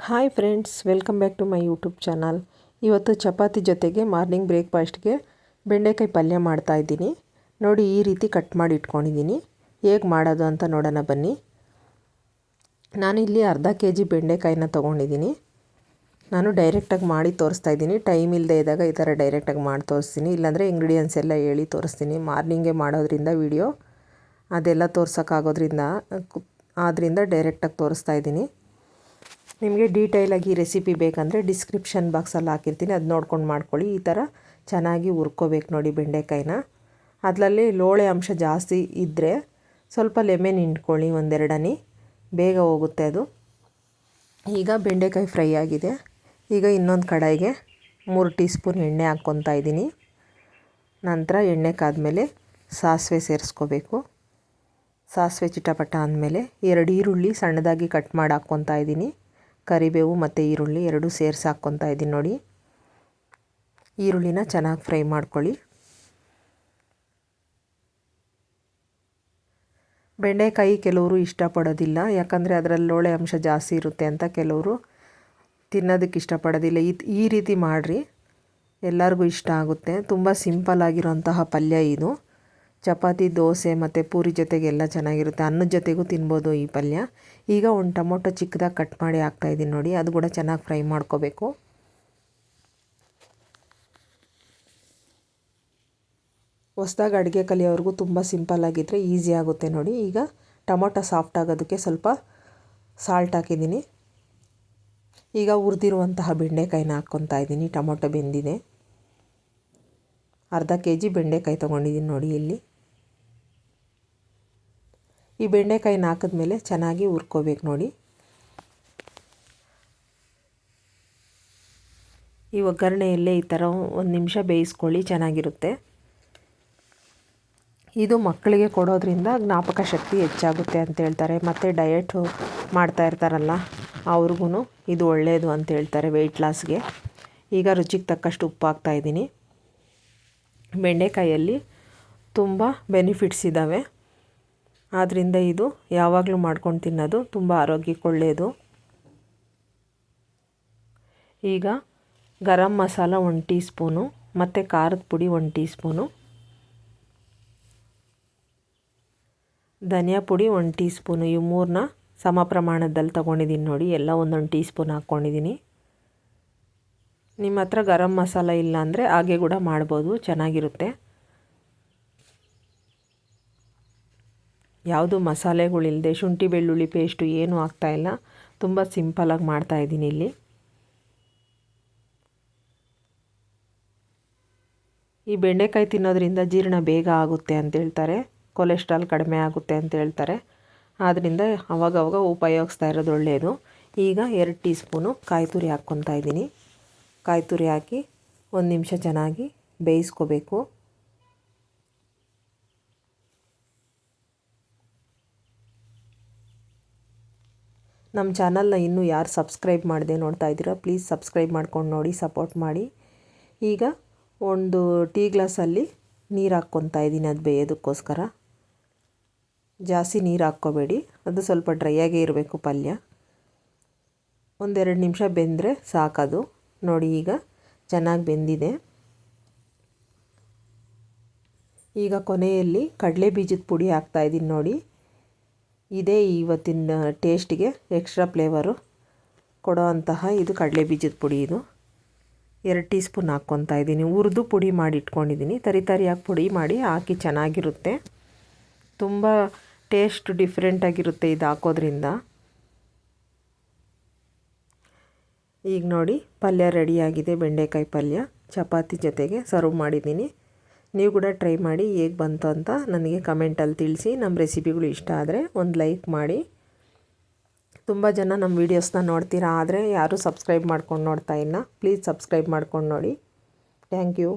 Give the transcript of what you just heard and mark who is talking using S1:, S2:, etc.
S1: Hi friends, welcome back to my YouTube channel. ಇವತ್ತು ಚಪಾತಿ ಜೊತೆಗೆ morning ಬ್ರೇಕ್ಫಾಸ್ಟ್ಗೆ ಬೆಂಡೆಕಾಯಿ ಪಲ್ಯ ಮಾಡ್ತಾಯಿದ್ದೀನಿ. ನೋಡಿ, ಈ ರೀತಿ ಕಟ್ ಮಾಡಿ ಇಟ್ಕೊಂಡಿದ್ದೀನಿ. ಹೇಗೆ ಮಾಡೋದು ಅಂತ ನೋಡೋಣ ಬನ್ನಿ. ನಾನಿಲ್ಲಿ ಅರ್ಧ kg ಬೆಂಡೆಕಾಯಿನ ತೊಗೊಂಡಿದ್ದೀನಿ. ನಾನು ಡೈರೆಕ್ಟಾಗಿ ಮಾಡಿ ತೋರಿಸ್ತಾಯಿದ್ದೀನಿ. ಟೈಮ್ ಇಲ್ಲದೆ ಇದ್ದಾಗ ಈ ಥರ ಡೈರೆಕ್ಟಾಗಿ ಮಾಡಿ ತೋರಿಸ್ತೀನಿ. ಇಲ್ಲಾಂದರೆ ಇಂಗ್ರೀಡಿಯೆಂಟ್ಸ್ ಎಲ್ಲ ಹೇಳಿ ತೋರಿಸ್ತೀನಿ. ಮಾರ್ನಿಂಗೇ ಮಾಡೋದ್ರಿಂದ ವಿಡಿಯೋ ಅದೆಲ್ಲ ಆದ್ದರಿಂದ ಡೈರೆಕ್ಟಾಗಿ ತೋರಿಸ್ತಾಯಿದ್ದೀನಿ. ನಿಮಗೆ ಡೀಟೇಲಾಗಿ ರೆಸಿಪಿ ಬೇಕಂದರೆ ಡಿಸ್ಕ್ರಿಪ್ಷನ್ ಬಾಕ್ಸಲ್ಲಿ ಹಾಕಿರ್ತೀನಿ, ಅದು ನೋಡ್ಕೊಂಡು ಮಾಡ್ಕೊಳ್ಳಿ. ಈ ಥರ ಚೆನ್ನಾಗಿ ಹುರ್ಕೋಬೇಕು ನೋಡಿ ಬೆಂಡೆಕಾಯಿನ. ಅದರಲ್ಲಿ ಲೋಳೆ ಅಂಶ ಜಾಸ್ತಿ ಇದ್ದರೆ ಸ್ವಲ್ಪ ಲೆಮನ್ ಹಿಂಡ್ಕೊಳ್ಳಿ, ಒಂದೆರಡು ಹನಿ, ಬೇಗ ಹೋಗುತ್ತೆ ಅದು. ಈಗ ಬೆಂಡೆಕಾಯಿ ಫ್ರೈ ಆಗಿದೆ. ಈಗ ಇನ್ನೊಂದು ಕಡಾಯಿಗೆ 3 ಟೀ ಸ್ಪೂನ್ ಎಣ್ಣೆ ಹಾಕ್ಕೊತಾ ಇದ್ದೀನಿ. ನಂತರ ಎಣ್ಣೆ ಕಾದ್ಮೇಲೆ ಸಾಸಿವೆ ಸೇರಿಸ್ಕೋಬೇಕು. ಸಾಸಿವೆ ಚಿಟಪಟ ಅಂದಮೇಲೆ 2 ಈರುಳ್ಳಿ ಸಣ್ಣದಾಗಿ ಕಟ್ ಮಾಡಿ ಹಾಕ್ಕೊತಾ ಇದ್ದೀನಿ. ಕರಿಬೇವು ಮತ್ತು ಈರುಳ್ಳಿ ಎರಡೂ ಸೇರಿಸಿ ಹಾಕ್ಕೊತಾ ಇದ್ದೀನಿ ನೋಡಿ. ಈರುಳ್ಳಿನ ಚೆನ್ನಾಗಿ ಫ್ರೈ ಮಾಡ್ಕೊಳ್ಳಿ. ಬೆಂಡೆಕಾಯಿ ಕೆಲವರು ಇಷ್ಟಪಡೋದಿಲ್ಲ, ಯಾಕಂದರೆ ಅದರಲ್ಲಿ ಲೋಳೆ ಅಂಶ ಜಾಸ್ತಿ ಇರುತ್ತೆ ಅಂತ ಕೆಲವರು ತಿನ್ನೋದಕ್ಕೆ ಇಷ್ಟಪಡೋದಿಲ್ಲ. ಈ ರೀತಿ ಮಾಡಿರಿ, ಎಲ್ಲರಿಗೂ ಇಷ್ಟ ಆಗುತ್ತೆ. ತುಂಬ ಸಿಂಪಲ್ ಆಗಿರೋಂತಹ ಪಲ್ಯ ಇದು. ಚಪಾತಿ, ದೋಸೆ ಮತ್ತು ಪೂರಿ ಜೊತೆಗೆಲ್ಲ ಚೆನ್ನಾಗಿರುತ್ತೆ. ಅನ್ನದ ಜೊತೆಗೂ ತಿನ್ಬೋದು ಈ ಪಲ್ಯ. ಈಗ ಒಂದು ಟೊಮೊಟೊ ಚಿಕ್ಕದಾಗಿ ಕಟ್ ಮಾಡಿ ಹಾಕ್ತಾಯಿದ್ದೀನಿ ನೋಡಿ. ಅದು ಕೂಡ ಚೆನ್ನಾಗಿ ಫ್ರೈ ಮಾಡ್ಕೋಬೇಕು. ಹೊಸ್ದಾಗಿ ಅಡುಗೆ ಕಲಿಯೋವ್ರಿಗೂ ತುಂಬ ಸಿಂಪಲ್ಲಾಗಿದ್ದರೆ ಈಸಿ ಆಗುತ್ತೆ ನೋಡಿ. ಈಗ ಟೊಮೊಟೊ ಸಾಫ್ಟ್ ಆಗೋದಕ್ಕೆ ಸ್ವಲ್ಪ ಸಾಲ್ಟ್ ಹಾಕಿದ್ದೀನಿ. ಈಗ ಹುರಿದಿರುವಂತಹ ಬೆಂಡೆಕಾಯಿನ ಹಾಕ್ಕೊತಾ ಇದ್ದೀನಿ. ಟೊಮೊಟೊ ಬೆಂದಿದೆ. ಅರ್ಧ kg ಬೆಂಡೆಕಾಯಿ ತೊಗೊಂಡಿದ್ದೀನಿ ನೋಡಿ. ಇಲ್ಲಿ ಈ ಬೆಂಡೆಕಾಯಿನ ಹಾಕಿದ್ಮೇಲೆ ಚೆನ್ನಾಗಿ ಹುರ್ಕೋಬೇಕು ನೋಡಿ. ಈ ಒಗ್ಗರಣೆಯಲ್ಲೇ ಈ ಥರ 1 ನಿಮಿಷ ಬೇಯಿಸ್ಕೊಳ್ಳಿ, ಚೆನ್ನಾಗಿರುತ್ತೆ. ಇದು ಮಕ್ಕಳಿಗೆ ಕೊಡೋದ್ರಿಂದ ಜ್ಞಾಪಕ ಶಕ್ತಿ ಹೆಚ್ಚಾಗುತ್ತೆ ಅಂತ ಹೇಳ್ತಾರೆ. ಮತ್ತು ಡಯಟು ಮಾಡ್ತಾ ಇರ್ತಾರಲ್ಲ ಅವ್ರಿಗೂ ಇದು ಒಳ್ಳೆಯದು ಅಂತ ಹೇಳ್ತಾರೆ, ವೆಯ್ಟ್ ಲಾಸ್ಗೆ. ಈಗ ರುಚಿಗೆ ತಕ್ಕಷ್ಟು ಉಪ್ಪು ಹಾಕ್ತಾಯಿದ್ದೀನಿ. ಬೆಂಡೆಕಾಯಲ್ಲಿ ತುಂಬ ಬೆನಿಫಿಟ್ಸ್ ಇದ್ದಾವೆ. ಆದ್ದರಿಂದ ಇದು ಯಾವಾಗಲೂ ಮಾಡ್ಕೊಂಡು ತಿನ್ನೋದು ತುಂಬ ಆರೋಗ್ಯಕ್ಕೆ ಒಳ್ಳೆಯದು. ಈಗ ಗರಂ ಮಸಾಲ 1 ಟೀ ಸ್ಪೂನು ಮತ್ತು ಖಾರದ ಪುಡಿ 1 ಟೀ ಸ್ಪೂನು, ಧನಿಯಾ ಪುಡಿ 1 ಟೀ ಸ್ಪೂನು, ಇವು 3ನ ಸಮ ಪ್ರಮಾಣದಲ್ಲಿ ತೊಗೊಂಡಿದ್ದೀನಿ ನೋಡಿ. ಎಲ್ಲ 1 ಟೀ ಸ್ಪೂನ್ ಹಾಕ್ಕೊಂಡಿದ್ದೀನಿ. ನಿಮ್ಮ ಹತ್ರ ಗರಂ ಮಸಾಲ ಇಲ್ಲ ಅಂದರೆ ಹಾಗೆ ಕೂಡ ಮಾಡ್ಬೋದು, ಚೆನ್ನಾಗಿರುತ್ತೆ. ಯಾವುದು ಮಸಾಲೆಗಳಿಲ್ಲದೆ ಶುಂಠಿ ಬೆಳ್ಳುಳ್ಳಿ ಪೇಸ್ಟು ಏನೂ ಹಾಕ್ತಾಯಿಲ್ಲ. ತುಂಬ ಸಿಂಪಲಾಗಿ ಮಾಡ್ತಾಯಿದ್ದೀನಿ ಇಲ್ಲಿ. ಈ ಬೆಂಡೆಕಾಯಿ ತಿನ್ನೋದ್ರಿಂದ ಜೀರ್ಣ ಬೇಗ ಆಗುತ್ತೆ ಅಂತ ಹೇಳ್ತಾರೆ, ಕೊಲೆಸ್ಟ್ರಾಲ್ ಕಡಿಮೆ ಆಗುತ್ತೆ ಅಂತ ಹೇಳ್ತಾರೆ. ಆದ್ದರಿಂದ ಅವಾಗವಾಗ ಉಪಯೋಗಿಸ್ತಾ ಇರೋದು ಒಳ್ಳೆಯದು. ಈಗ 2 ಟೀ ಸ್ಪೂನು ಕಾಯಿ ತುರಿ ಹಾಕ್ಕೊತಾ ಇದ್ದೀನಿ. ಕಾಯಿ ತುರಿ ಹಾಕಿ 1 ನಿಮಿಷ ಚೆನ್ನಾಗಿ ಬೇಯಿಸ್ಕೋಬೇಕು. ನಮ್ಮ ಚಾನಲ್ನ ಇನ್ನೂ ಯಾರು ಸಬ್ಸ್ಕ್ರೈಬ್ ಮಾಡದೆ ನೋಡ್ತಾ ಇದ್ದೀರಾ, ಪ್ಲೀಸ್ ಸಬ್ಸ್ಕ್ರೈಬ್ ಮಾಡ್ಕೊಂಡು ನೋಡಿ, ಸಪೋರ್ಟ್ ಮಾಡಿ. ಈಗ 1 ಟೀ ಗ್ಲಾಸಲ್ಲಿ ನೀರು ಹಾಕ್ಕೊತಾ ಇದ್ದೀನಿ, ಅದು ಬೇಯೋದಕ್ಕೋಸ್ಕರ. ಜಾಸ್ತಿ ನೀರು ಹಾಕ್ಕೋಬೇಡಿ, ಅದು ಸ್ವಲ್ಪ ಡ್ರೈಯಾಗೇ ಇರಬೇಕು ಪಲ್ಯ. 1-2 ನಿಮಿಷ ಬೆಂದರೆ ಸಾಕದು ನೋಡಿ. ಈಗ ಚೆನ್ನಾಗಿ ಬೆಂದಿದೆ. ಈಗ ಕೊನೆಯಲ್ಲಿ ಕಡಲೆ ಬೀಜದ ಪುಡಿ ಹಾಕ್ತಾಯಿದ್ದೀನಿ ನೋಡಿ. ಇದೇ ಇವತ್ತಿನ ಟೇಸ್ಟಿಗೆ ಎಕ್ಸ್ಟ್ರಾ ಫ್ಲೇವರು ಕೊಡೋ ಅಂತಹ ಇದು ಕಡಲೆ ಬೀಜದ ಪುಡಿ. ಇದು 2 ಟೀ ಸ್ಪೂನ್ ಹಾಕ್ಕೊತಾ ಇದ್ದೀನಿ. ಹುರಿದು ಪುಡಿ ಮಾಡಿ ಇಟ್ಕೊಂಡಿದ್ದೀನಿ. ತರಿಯಾಗಿ ಪುಡಿ ಮಾಡಿ ಹಾಕಿ ಚೆನ್ನಾಗಿರುತ್ತೆ. ತುಂಬ ಟೇಸ್ಟ್ ಡಿಫ್ರೆಂಟಾಗಿರುತ್ತೆ ಇದು ಹಾಕೋದ್ರಿಂದ. ಈಗ ನೋಡಿ, ಪಲ್ಯ ರೆಡಿಯಾಗಿದೆ. ಬೆಂಡೆಕಾಯಿ ಪಲ್ಯ ಚಪಾತಿ ಜೊತೆಗೆ ಸರ್ವ್ ಮಾಡಿದ್ದೀನಿ. ನೀವು ಕೂಡ ಟ್ರೈ ಮಾಡಿ, ಹೇಗೆ ಬಂತು ಅಂತ ನನಗೆ ಕಮೆಂಟಲ್ಲಿ ತಿಳಿಸಿ. ನಮ್ಮ ರೆಸಿಪಿಗಳು ಇಷ್ಟ ಆದರೆ ಒಂದು ಲೈಕ್ ಮಾಡಿ. ತುಂಬ ಜನ ನಮ್ಮ ವೀಡಿಯೋಸ್ನ ನೋಡ್ತೀರಾ, ಆದರೆ ಯಾರೂ ಸಬ್ಸ್ಕ್ರೈಬ್ ಮಾಡ್ಕೊಂಡು ನೋಡ್ತಾ ಇಲ್ಲ. ಪ್ಲೀಸ್ ಸಬ್ಸ್ಕ್ರೈಬ್ ಮಾಡ್ಕೊಂಡು ನೋಡಿ. Thank you.